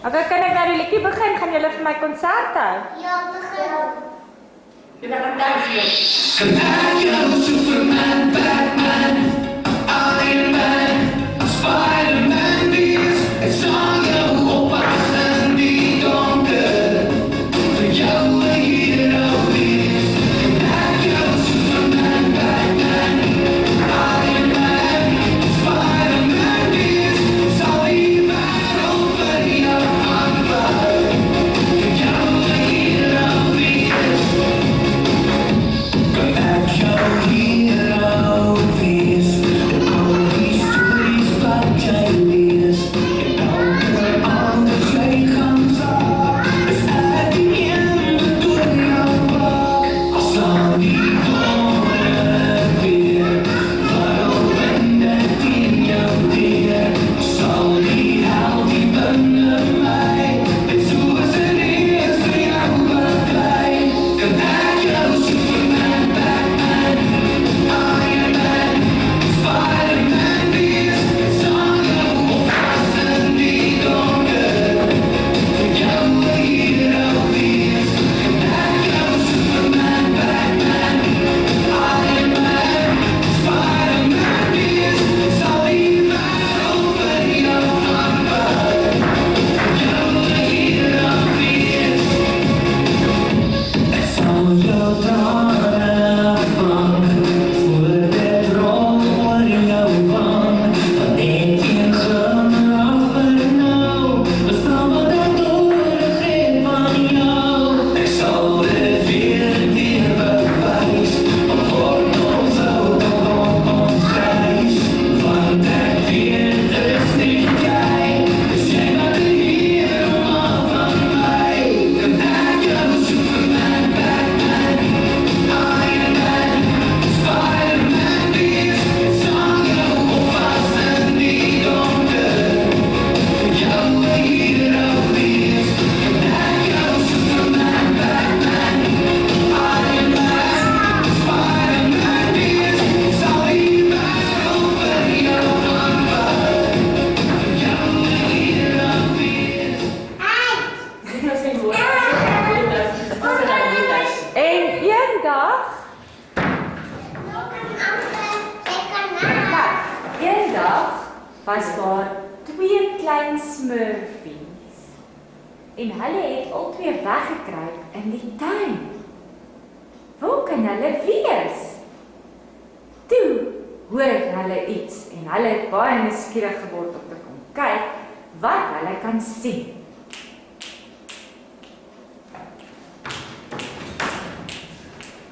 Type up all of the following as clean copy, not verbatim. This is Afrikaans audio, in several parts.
Okay, kan ek nou die liedjie begin? Gaan julle vir my konsert hou? Ja, begin. Julle gaan dans doen. Commander, Superman, Batman, Iron Man, Spider-Man, Beast, en song jou oppas in die donker, vir jou 'n hero wees. Commander, Superman, Batman, Iron Man, Spider-Man, Beast, sal die wêreld vir jou aanval, vir jou 'n hero wees. Ek jou hero wees, en al die stories wat jy lees, en elke ander jy gaan saak, is ek die een bedoel jou maak. As dan die woorde weer, whirlwinde teen jou deur, sal die hel die binne my, en soos in eers vir jou beklei, kan ek jou Superman, Batman, Iron Man, Spider-Man wees, song jou oppas in die donker, vir jou 'n hero wees. Kan ek jou Superman, Batman, Iron Man, Spider-Man wees, sal die wêreld vir jou aanval, vir jou 'n hero wees. Ek sal jou trane vang, voor dit rol oor jou wang, van net een glimlach vir nou, bestaan wat ek nodig het van jou. Ek sal dit weer bewys, al word ons oud op ons reis, want ek weet is nie jy, is jy wat 'n hero maak van my. Kan ek jou Superman, Batman, Iron Man, Spider-Man wees, song jou oppas in die donker, vir jou 'n hero wees. Kan ek jou Superman, Batman, Iron Man, Spider-Man wees, sal die wêreld vir jou aanval, vir jou 'n hero wees. Dit was nie woord, dit was 'n liedjie. En eendag, eendag was daar twee klein smurfies. En hulle het albei weggekruip in die tuin. Waar kan hulle wees? Toe hoor hulle iets en hulle het baie nuuskierig geword om te kom kyk wat hulle kan sien.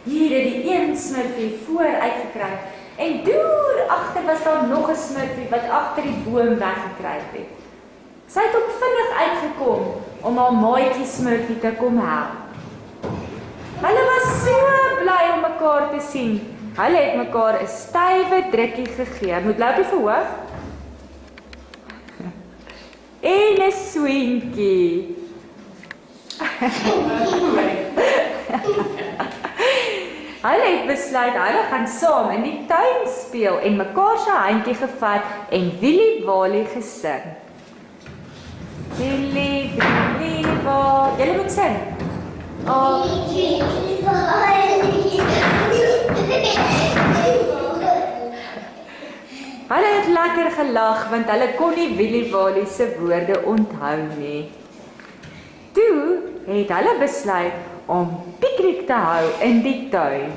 Hier het die een smurfie vooruit gekruip en deur agter was daar nog 'n smurfie wat agter die boom weggekruip het. Sy het ook vinnig uitgekom om haar maatjie smurfie te kom help. Hulle was so bly om mekaar te sien. Hulle het mekaar 'n stywe drukkie gegee. Moet loop jy verhoog? En 'n swinkie. Hulle het besluit hulle gaan saam in die tuin speel en mekaar se handjie gevat en Willie Walie gesing. Willie, Willie Walie. Julle moet sing. Oh, hulle het lekker gelag want hulle kon nie Willie Walie se woorde onthou nie. Toe het hulle besluit om piknik te hou in die tuin.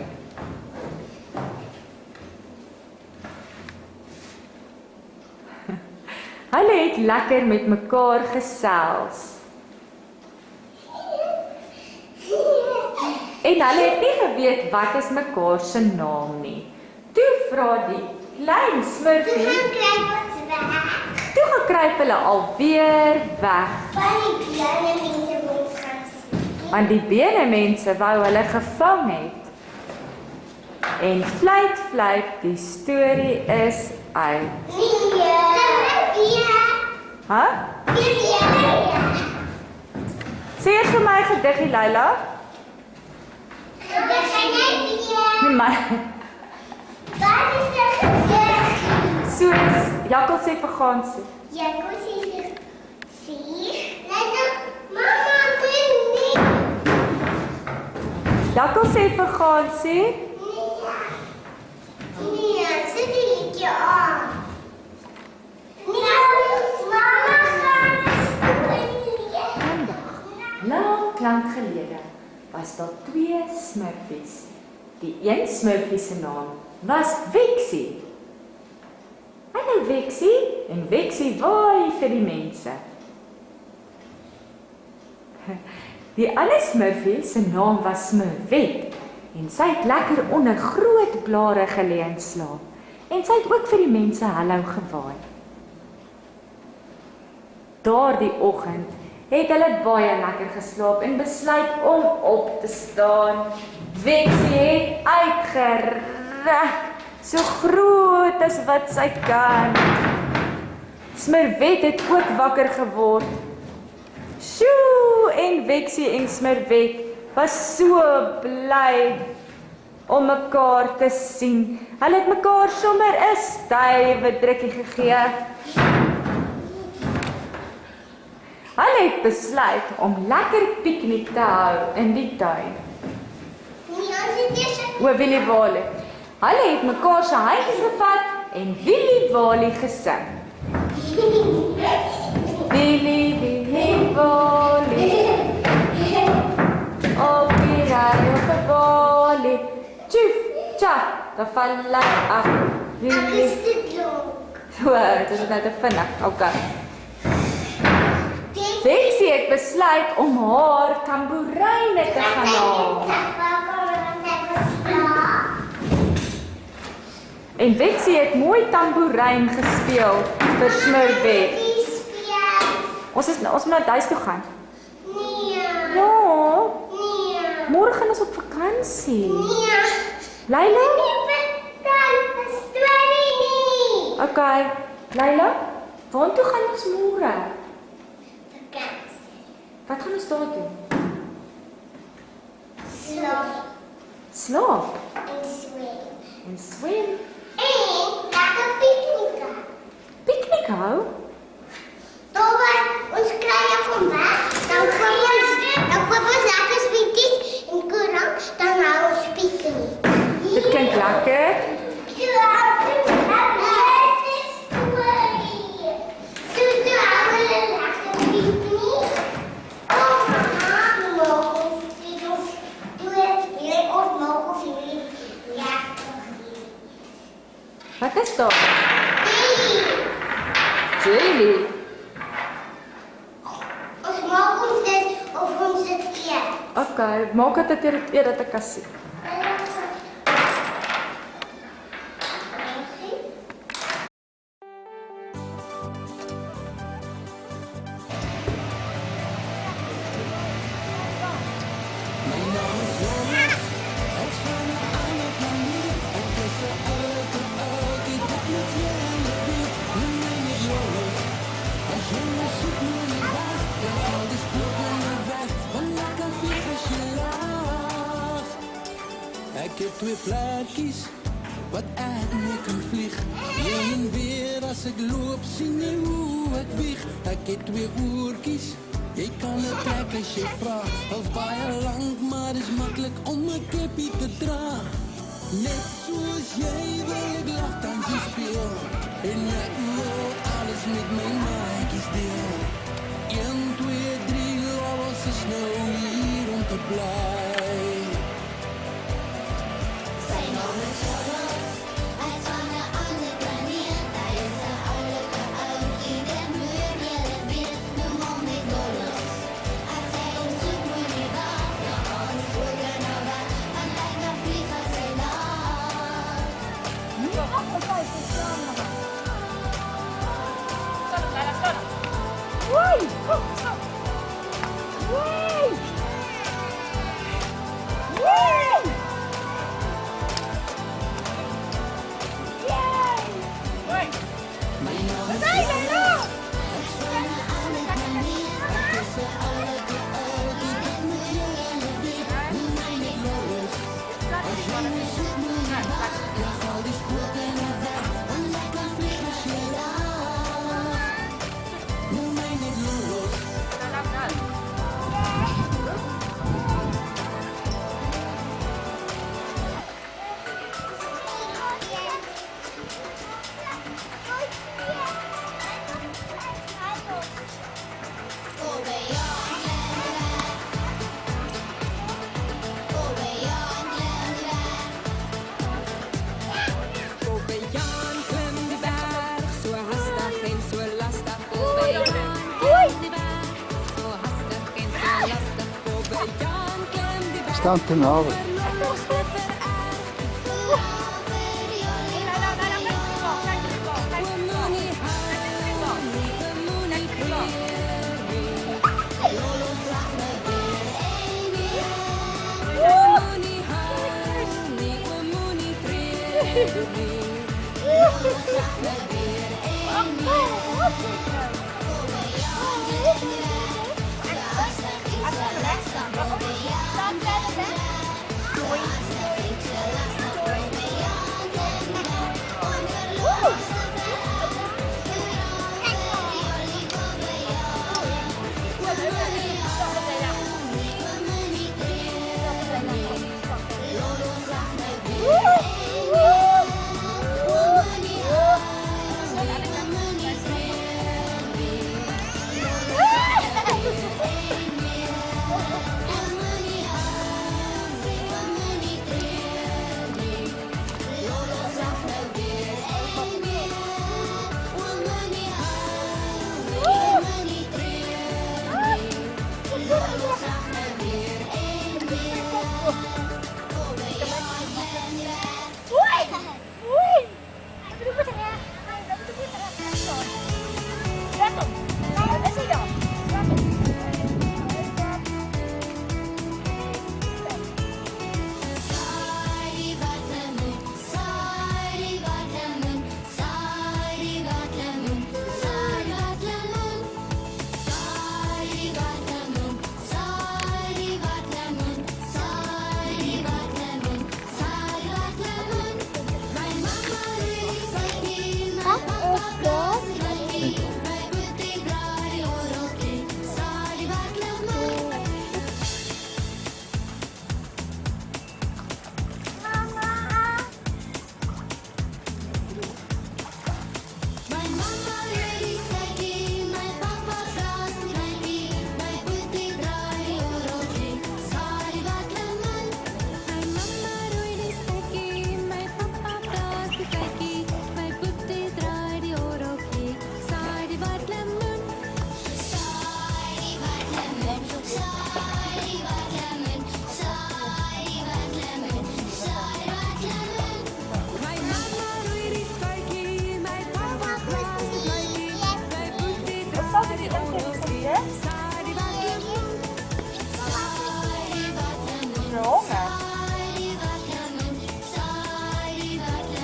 Hulle het lekker met mekaar gesels. En hulle het nie geweet wat is mekaar se naam nie. Toe vra die klein smurfie, toe gekruip hulle alweer weg. Want die benemense wou hulle gevang het. En fluit, fluit, die storie is uit. Huh? Sê vir my gediggie, Leila. Nee, maar soos Jakkals sê vir Gansie. Jakkals sê vir Jakkel sê vir Gansie, Nee, sit die liedjie aan. Nee, mamma gaan speel. lank gelede was daar 2 smurfies. Die een smurfie se naam was Weksie. Hallo Weksie, en Weksie waai vir die mense. Die ander smurfie se naam was Smurwet en sy het lekker onder groot blare gelê en slaap. En sy het ook vir die mense hallo gewaai. Daardie oggend het hulle baie lekker geslaap en besluit om op te staan. Weksie het uitgerek, so groot as wat sy kan. Smurwet het ook wakker geword. Sjoe, en Weksie en Smurwet was so bly om mekaar te sien. Hulle het mekaar sommer 'n stywe drukkie gegee. Hulle het besluit om lekker piknik te hou in die tuin. O, Willie Walie. Hulle het mekaar se handjies gevat en Willie Walie gesing. Willie, Willie Walie, op die rij op die walie. Tjoef, tja, daar val hy af. Ek is te dronk. So, dit is nou te vinnig, ok. Weksie het besluit om haar tamboeryne te gaan haal. En Weksie het mooi tamboerijn gespeel vir Smurwet. Ons moet na huis toe gaan. Nee. Ja, Nee. môre gaan ons op vakansie. Nee. Leila? Nie. Ok, Leila, waartoe gaan ons môre? Wat gaan ons daar doen? Slaap Slaap en swem. en swem. En lekker piknik. Piknik hou? Daar ons kry kom weg. Dan koop ons lekker sweeties en koerant. Dan hou ons piknik. Dit klink lekker. Wat is daar? Jelly. Ons maak ons dit of ons dit eet. Ok, maak dit eer dat ek kan sien. Ek het 2 vlekkies wat ek mee kan vlieg. Heen en weer as ek loop, sien jy hoe ek wieg. Ek het 2 oortjies, jy kan 'n trek as jy vra. Als baie lank, maar is maklik om 'n keppie te dra. Net soos jy wil ek lag dans en speel. En ek wil alles met my maatjies deel. 1, 2, 3, alles is nou hier om te bly. Woe! Skandinavië.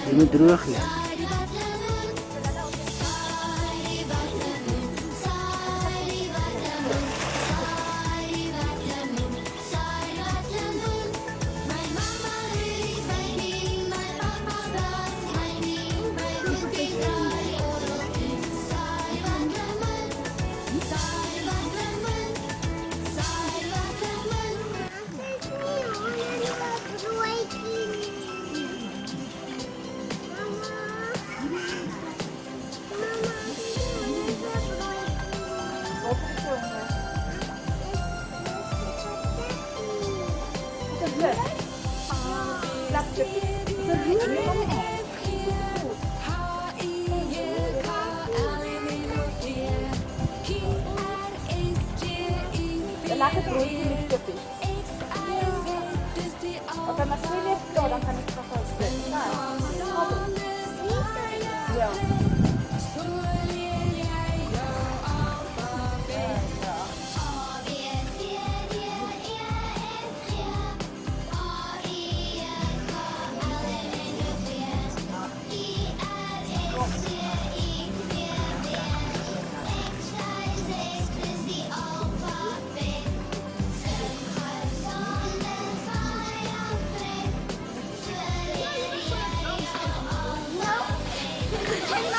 Je moet droog liggen. Lekker broodje met kippies. Oké, maar 2 uur klaar, dan kan ik nog wel zitten. Ja. No.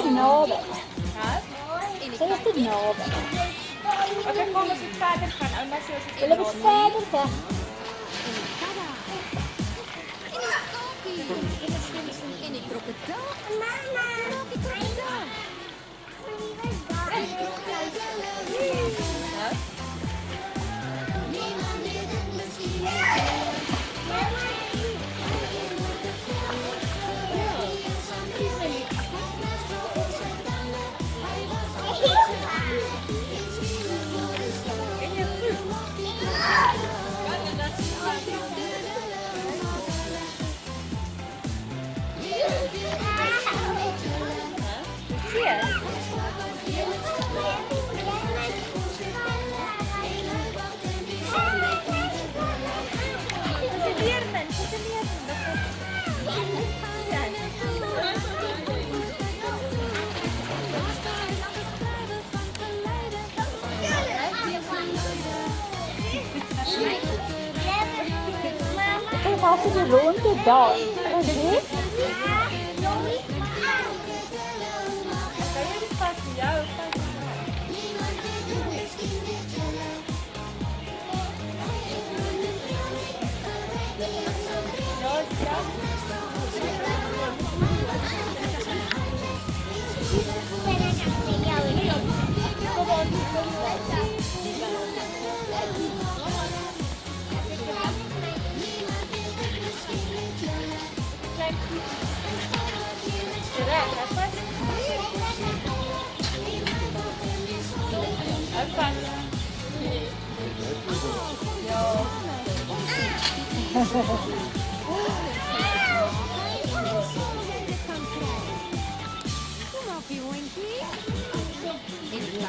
te naby. Sy is te naby. Okay, kom ons moet verder gaan. Ouma sê ons is Hulle was verder weg. En die krokodil. Mama. Krokodil. Ek was die ronde daar. En dit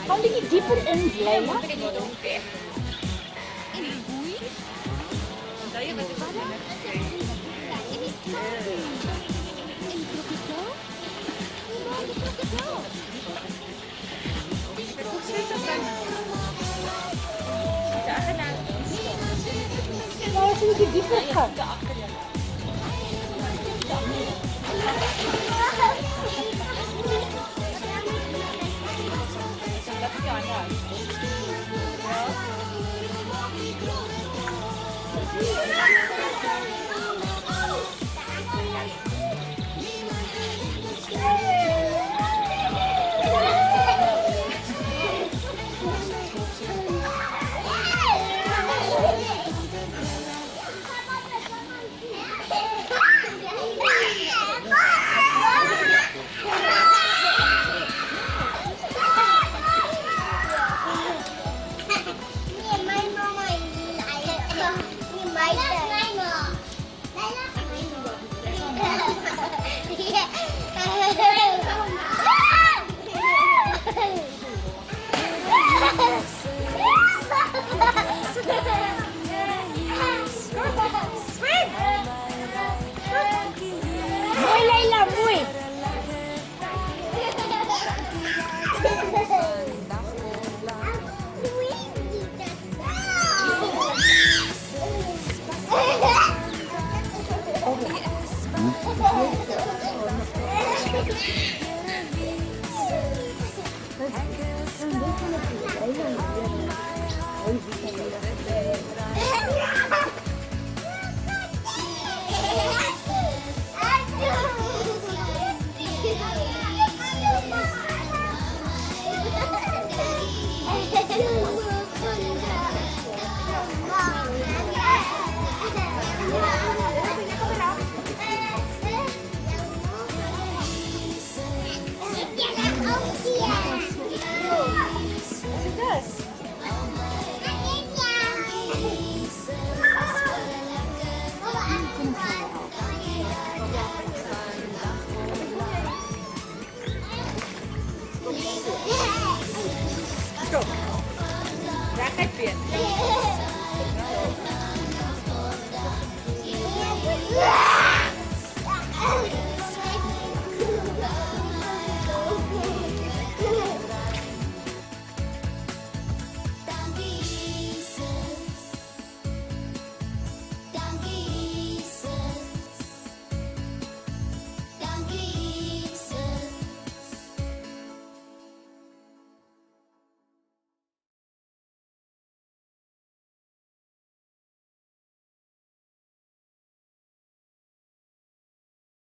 Gaan bietjie dieper in, Leila. Nou, as jy bietjie dieper gaan. Mooi, Leila, mooi.